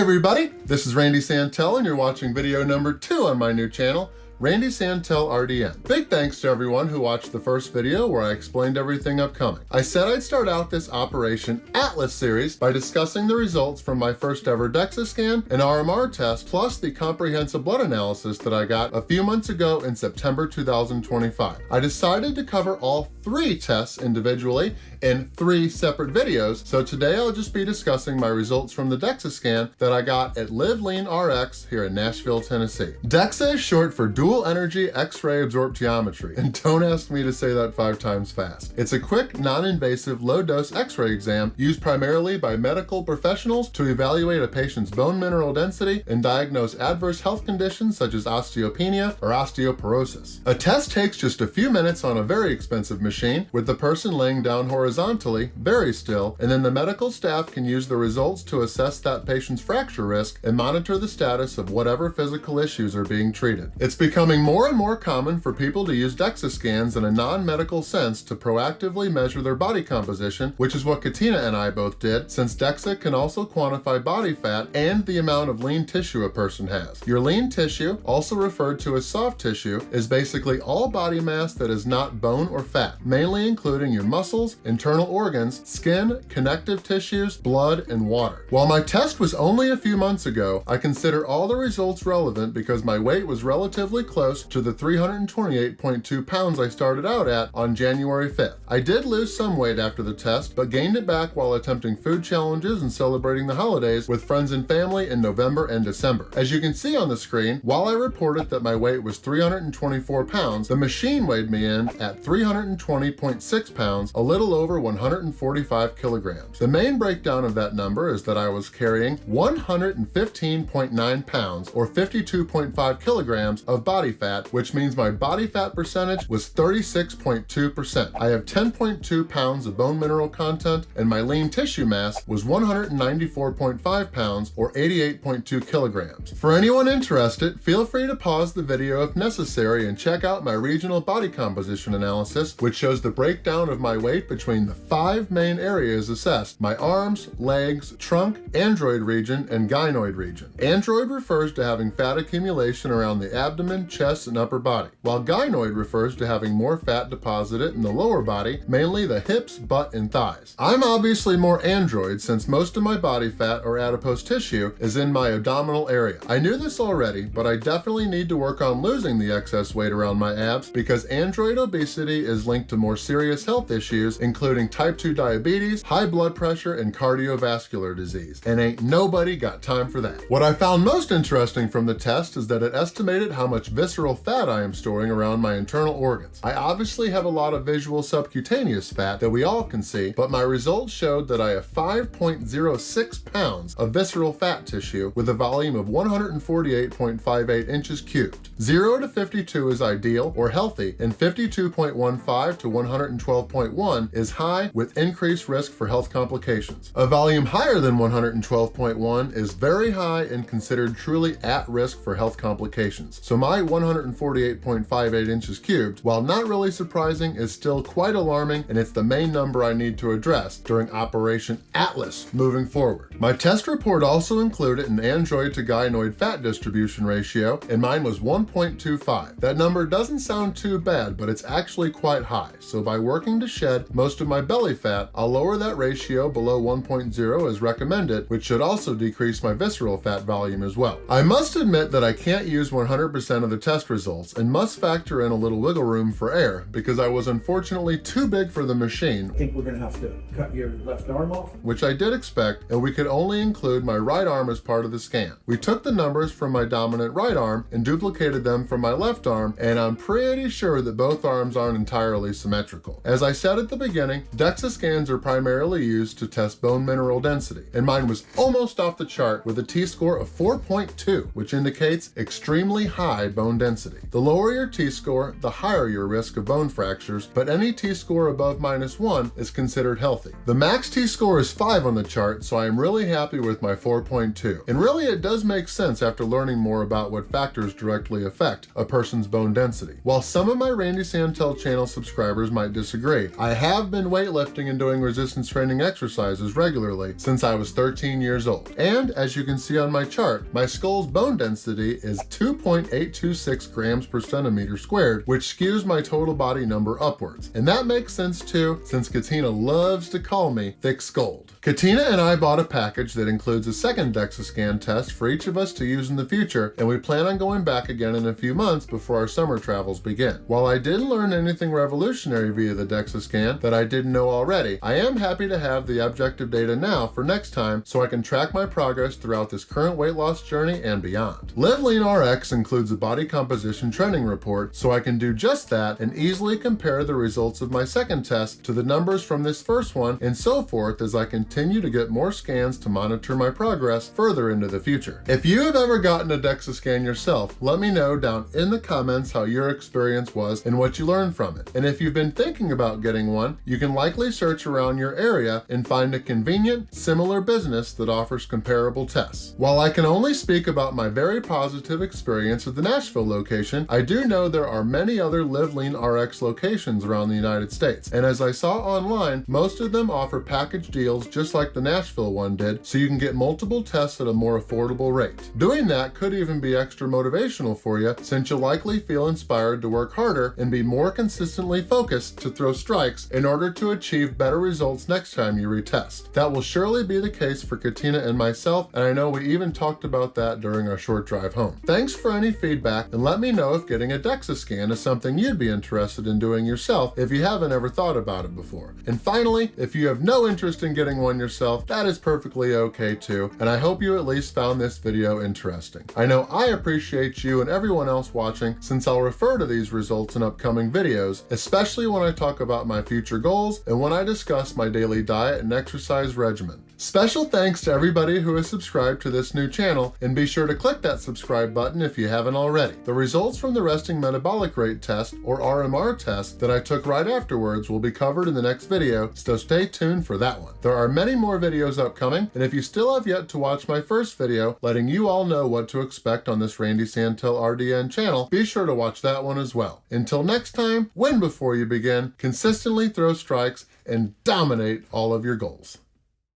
everybody, this is Randy Santel and you're watching video number 2 on my new channel, RandySantelRDN. Big thanks to everyone who watched the first video where I explained everything upcoming. I said I'd start out this Operation Atlas series by discussing the results from my first ever DEXA scan and RMR test, plus the comprehensive blood analysis that I got a few months ago in September 2025. I decided to cover all 3 tests individually in 3 separate videos, so today I'll just be discussing my results from the DEXA scan that I got at Live Lean RX here in Nashville, Tennessee. DEXA is short for Dual Energy X-ray Absorptiometry, and don't ask me to say that 5 times fast. It's a quick, non-invasive, low-dose X-ray exam used primarily by medical professionals to evaluate a patient's bone mineral density and diagnose adverse health conditions such as osteopenia or osteoporosis. A test takes just a few minutes on a very expensive machine, with the person laying down horizontally, very still, and then the medical staff can use the results to assess that patient's fracture risk and monitor the status of whatever physical issues are being treated. It's becoming more and more common for people to use DEXA scans in a non-medical sense to proactively measure their body composition, which is what Katina and I both did, since DEXA can also quantify body fat and the amount of lean tissue a person has. Your lean tissue, also referred to as soft tissue, is basically all body mass that is not bone or fat, mainly including your muscles, internal organs, skin, connective tissues, blood, and water. While my test was only a few months ago, I consider all the results relevant because my weight was relatively close to the 328.2 pounds I started out at on January 5th. I did lose some weight after the test, but gained it back while attempting food challenges and celebrating the holidays with friends and family in November and December. As you can see on the screen, while I reported that my weight was 324 pounds, the machine weighed me in at 320.6 pounds, a little over 145 kilograms. The main breakdown of that number is that I was carrying 115.9 pounds or 52.5 kilograms of body fat, which means my body fat percentage was 36.2%. I have 10.2 pounds of bone mineral content and my lean tissue mass was 194.5 pounds or 88.2 kilograms. For anyone interested, feel free to pause the video if necessary and check out my regional body composition analysis, which shows the breakdown of my weight between the 5 main areas assessed: my arms, legs, trunk, android region, and gynoid region. Android refers to having fat accumulation around the abdomen, chest, and upper body, while gynoid refers to having more fat deposited in the lower body, mainly the hips, butt, and thighs. I'm obviously more android since most of my body fat or adipose tissue is in my abdominal area. I knew this already, but I definitely need to work on losing the excess weight around my abs because android obesity is linked to more serious health issues, including type 2 diabetes, high blood pressure, and cardiovascular disease. And ain't nobody got time for that. What I found most interesting from the test is that it estimated how much visceral fat I am storing around my internal organs. I obviously have a lot of visual subcutaneous fat that we all can see, but my results showed that I have 5.06 pounds of visceral fat tissue with a volume of 148.58 inches cubed. 0 to 52 is ideal or healthy, and 52.15 to 112.1 is high with increased risk for health complications. A volume higher than 112.1 is very high and considered truly at risk for health complications. So my 148.58 inches cubed, while not really surprising, is still quite alarming, and it's the main number I need to address during Operation Atlas moving forward. My test report also included an android to gynoid fat distribution ratio, and mine was 1.25. That number doesn't sound too bad, but it's actually quite high. So by working to shed most of my belly fat, I'll lower that ratio below 1.0 as recommended, which should also decrease my visceral fat volume as well. I must admit that I can't use 100% of the test results and must factor in a little wiggle room for error because I was unfortunately too big for the machine. I think we're gonna have to cut your left arm off, which I did expect, and we could only include my right arm as part of the scan. We took the numbers from my dominant right arm and duplicated them from my left arm, and I'm pretty sure that both arms aren't entirely symmetrical. As I said at the beginning, DEXA scans are primarily used to test bone mineral density, and mine was almost off the chart with a T-score of 4.2, which indicates extremely high bone density. The lower your T-score, the higher your risk of bone fractures, but any T-score above -1 is considered healthy. The max T-score is 5 on the chart, so I am really happy with my 4.2. And really it does make sense after learning more about what factors directly affect a person's bone density. While some of my Randy Santel channel subscribers subscribers might disagree. I have been weightlifting and doing resistance training exercises regularly since I was 13 years old. And as you can see on my chart, my skull's bone density is 2.826 grams per centimeter squared, which skews my total body number upwards. And that makes sense too, since Katina loves to call me thick-skulled. Katina and I bought a package that includes a second DEXA scan test for each of us to use in the future, and we plan on going back again in a few months before our summer travels begin. While I didn't learn anything revolutionary via the DEXA scan that I didn't know already, I am happy to have the objective data now for next time so I can track my progress throughout this current weight loss journey and beyond. Live Lean RX includes a body composition trending report so I can do just that and easily compare the results of my second test to the numbers from this first one and so forth as I continue to get more scans to monitor my progress further into the future. If you have ever gotten a DEXA scan yourself, let me know down in the comments how your experience was and what you learned from it. And if you've been thinking about getting one, you can likely search around your area and find a convenient, similar business that offers comparable tests. While I can only speak about my very positive experience at the Nashville location, I do know there are many other Live Lean RX locations around the United States. And as I saw online, most of them offer package deals just like the Nashville one did, so you can get multiple tests at a more affordable rate. Doing that could even be extra motivational for you, since you'll likely feel inspired to work harder and be more consistently focused to throw strikes in order to achieve better results next time you retest. That will surely be the case for Katina and myself, and I know we even talked about that during our short drive home. Thanks for any feedback, and let me know if getting a DEXA scan is something you'd be interested in doing yourself if you haven't ever thought about it before. And finally, if you have no interest in getting one yourself, that is perfectly okay too, and I hope you at least found this video interesting. I know I appreciate you and everyone else watching, since I'll refer to these results in upcoming videos, especially when I talk about my future goals and when I discuss my daily diet and exercise regimen. Special thanks to everybody who has subscribed to this new channel, and be sure to click that subscribe button if you haven't already. The results from the resting metabolic rate test, or RMR test, that I took right afterwards will be covered in the next video, so stay tuned for that one. There are many more videos upcoming, and if you still have yet to watch my first video letting you all know what to expect on this Randy Santel RDN channel, be sure to watch that one as well. Until next time, win before you begin, consistently throw strikes, and dominate all of your goals.